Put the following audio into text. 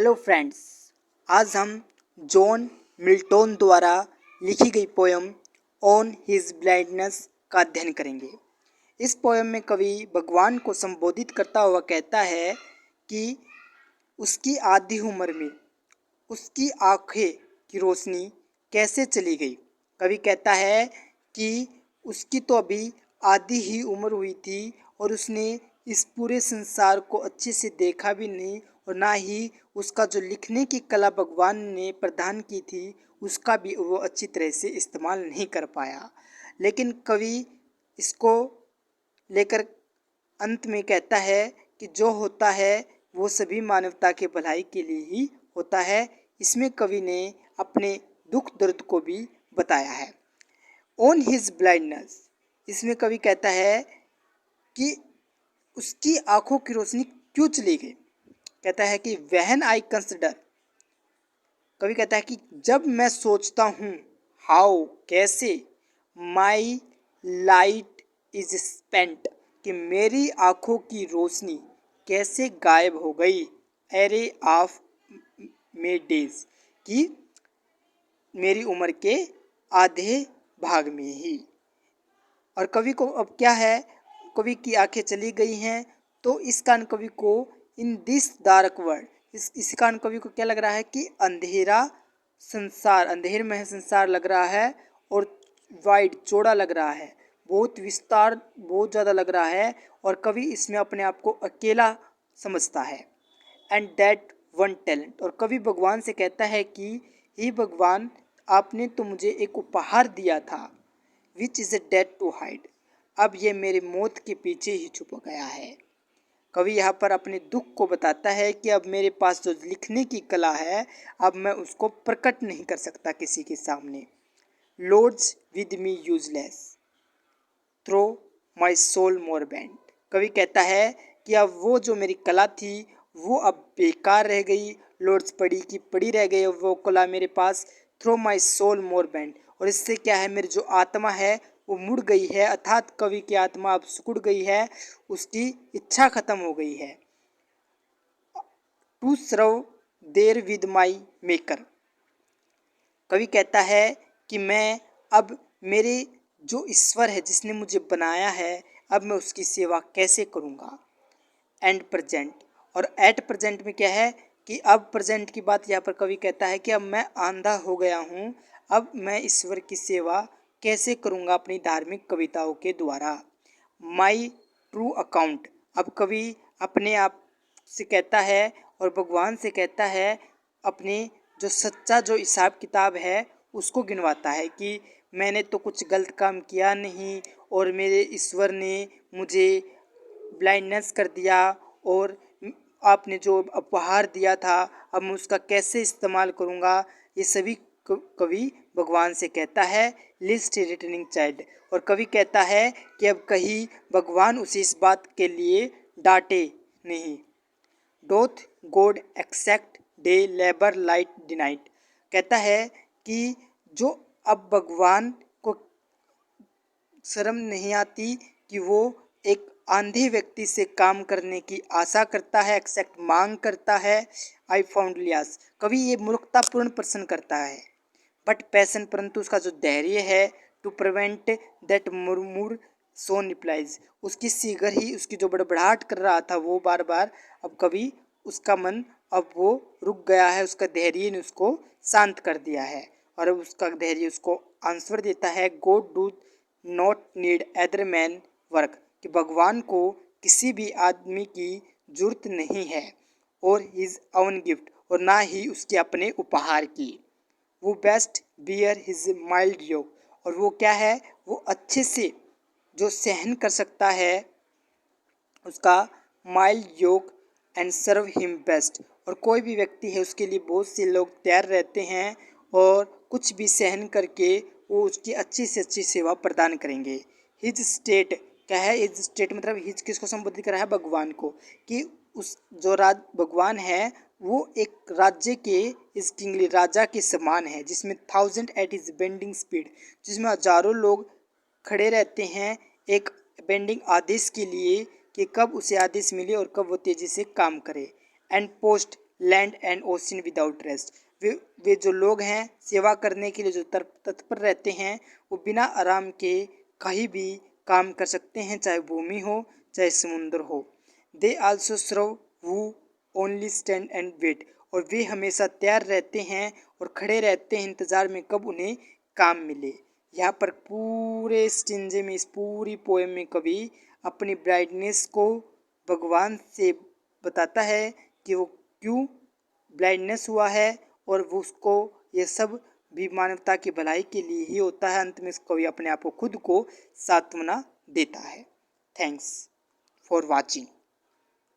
Hello friends, आज हम John Milton द्वारा लिखी गई पोयम ऑन हिज ब्लाइंडनेस का अध्ययन करेंगे। इस पोयम में कवि भगवान को संबोधित करता हुआ कहता है कि उसकी आधी उम्र में उसकी आँखें की रोशनी कैसे चली गई। कवि कहता है कि उसकी तो अभी आधी ही उम्र हुई थी और उसने इस पूरे संसार को अच्छे से देखा भी नहीं और ना ही उसका जो लिखने की कला भगवान ने प्रदान की थी उसका भी वो अच्छी तरह से इस्तेमाल नहीं कर पाया। लेकिन कवि इसको लेकर अंत में कहता है कि जो होता है वो सभी मानवता के भलाई के लिए ही होता है। इसमें कवि ने अपने दुख दर्द को भी बताया है। ऑन हिज ब्लाइंडनेस, इसमें कवि कहता है कि उसकी आंखों की रोशनी क्यों चली गई। कहता है कि व्हेन आई कंसिडर, कवि कहता है कि जब मैं सोचता हूँ, हाउ कैसे, माई लाइट इज स्पेंट, कि मेरी आंखों की रोशनी कैसे गायब हो गई, एरे ऑफ मे डेज, कि मेरी उम्र के आधे भाग में ही। और कवि को अब क्या है, कवि की आंखें चली गई हैं तो इस कारण कवि को इन दिस डार्क वर्ल्ड, इस कारण कवि को क्या लग रहा है कि अंधेरा संसार, अंधेर में संसार लग रहा है और वाइड चौड़ा लग रहा है, बहुत विस्तार बहुत ज़्यादा लग रहा है और कवि इसमें अपने आप को अकेला समझता है। एंड दैट वन टैलेंट, और कवि भगवान से कहता है कि हे भगवान, आपने तो मुझे एक उपहार दिया था, which is a death to hide, अब ये मेरे मौत के पीछे ही छुप गया है। कवि यहाँ पर अपने दुख को बताता है कि अब मेरे पास जो लिखने की कला है अब मैं उसको प्रकट नहीं कर सकता किसी के सामने। Lodged with me useless, though my soul more bent, कवि कहता है कि अब वो जो मेरी कला थी वो अब बेकार रह गई, लॉर्ड्स पड़ी की पड़ी रह गई वो कला मेरे पास। Through my soul more bent, और इससे क्या है, मेरी जो आत्मा है वो मुड़ गई है, अर्थात कवि की आत्मा अब सिकुड़ गई है, उसकी इच्छा खत्म हो गई है। To serve therewith my maker, कवि कहता है कि मैं अब मेरे जो ईश्वर है जिसने मुझे बनाया है अब मैं उसकी सेवा कैसे करूँगा। एंड प्रेजेंट, और एट प्रेजेंट में क्या है कि अब प्रेजेंट की बात यहाँ पर कवि कहता है कि अब मैं आंधा हो गया हूँ, अब मैं ईश्वर की सेवा कैसे करूँगा अपनी धार्मिक कविताओं के द्वारा। माई ट्रू अकाउंट, अब कवि अपने आप से कहता है और भगवान से कहता है, अपने जो सच्चा जो हिसाब किताब है उसको गिनवाता है कि मैंने तो कुछ गलत काम किया नहीं और मेरे ईश्वर ने मुझे ब्लाइंडनेस कर दिया और आपने जो उपहार दिया था अब मैं उसका कैसे इस्तेमाल करूँगा। ये सभी कवि भगवान से कहता है, लिस्ट रिटर्निंग चाइल्ड, और कवि कहता है कि अब कहीं भगवान उसे इस बात के लिए डांटे नहीं। Doth God except day labour light denied, कहता है कि जो अब भगवान को शर्म नहीं आती कि वो एक आंधे व्यक्ति से काम करने की आशा करता है, एक्सेप्ट मांग करता है। आई फाउंड लियास, कवि ये मूर्खतापूर्ण प्रश्न करता है, बट पैसन, परंतु उसका जो धैर्य है, to prevent that murmur soon replies, उसकी शीघ्र ही उसकी जो बड़बड़ाहट कर रहा था वो बार बार, अब कभी उसका मन अब वो रुक गया है, उसका धैर्य ने उसको शांत कर दिया है और अब उसका धैर्य उसको आंसर देता है। God do not need other man work, कि भगवान को किसी भी आदमी की जरूरत नहीं है, और हिज ओन गिफ्ट, और ना ही उसके अपने उपहार की। वो बेस्ट बियर हिज माइल्ड योग, और वो क्या है, वो अच्छे से जो सहन कर सकता है उसका माइल्ड योग, एंड सर्व हिम बेस्ट, और कोई भी व्यक्ति है उसके लिए बहुत से लोग तैयार रहते हैं और कुछ भी सहन करके वो उसकी अच्छी से अच्छी सेवा प्रदान करेंगे। हिज स्टेट क्या है, हिज स्टेट मतलब हिज किसको संबोधित कर रहा है, भगवान को, कि उस जो भगवान है वो एक राज्य के इस किंगली राजा के समान है, जिसमें 1000 एट इज बेंडिंग स्पीड, जिसमें हजारों लोग खड़े रहते हैं एक बेंडिंग आदेश के लिए कि कब उसे आदेश मिले और कब वो तेज़ी से काम करे। And post land and ocean without rest. वे जो लोग हैं सेवा करने के लिए जो तत्पर रहते हैं वो बिना आराम के कहीं भी काम कर सकते हैं, चाहे भूमि हो चाहे समुद्र हो। They also serve who only stand and wait. और वे हमेशा तैयार रहते हैं और खड़े रहते हैं इंतज़ार में कब उन्हें काम मिले। यहाँ पर पूरे स्टिंजे में, इस पूरी पोएम में कवि अपनी ब्राइटनेस को भगवान से बताता है कि वो क्यों ब्लाइंडनेस हुआ है और वो उसको ये सब भी मानवता की भलाई के लिए ही होता है। अंत में इस कवि अपने आप को खुद को सांत्वना देता है। Thanks for watching.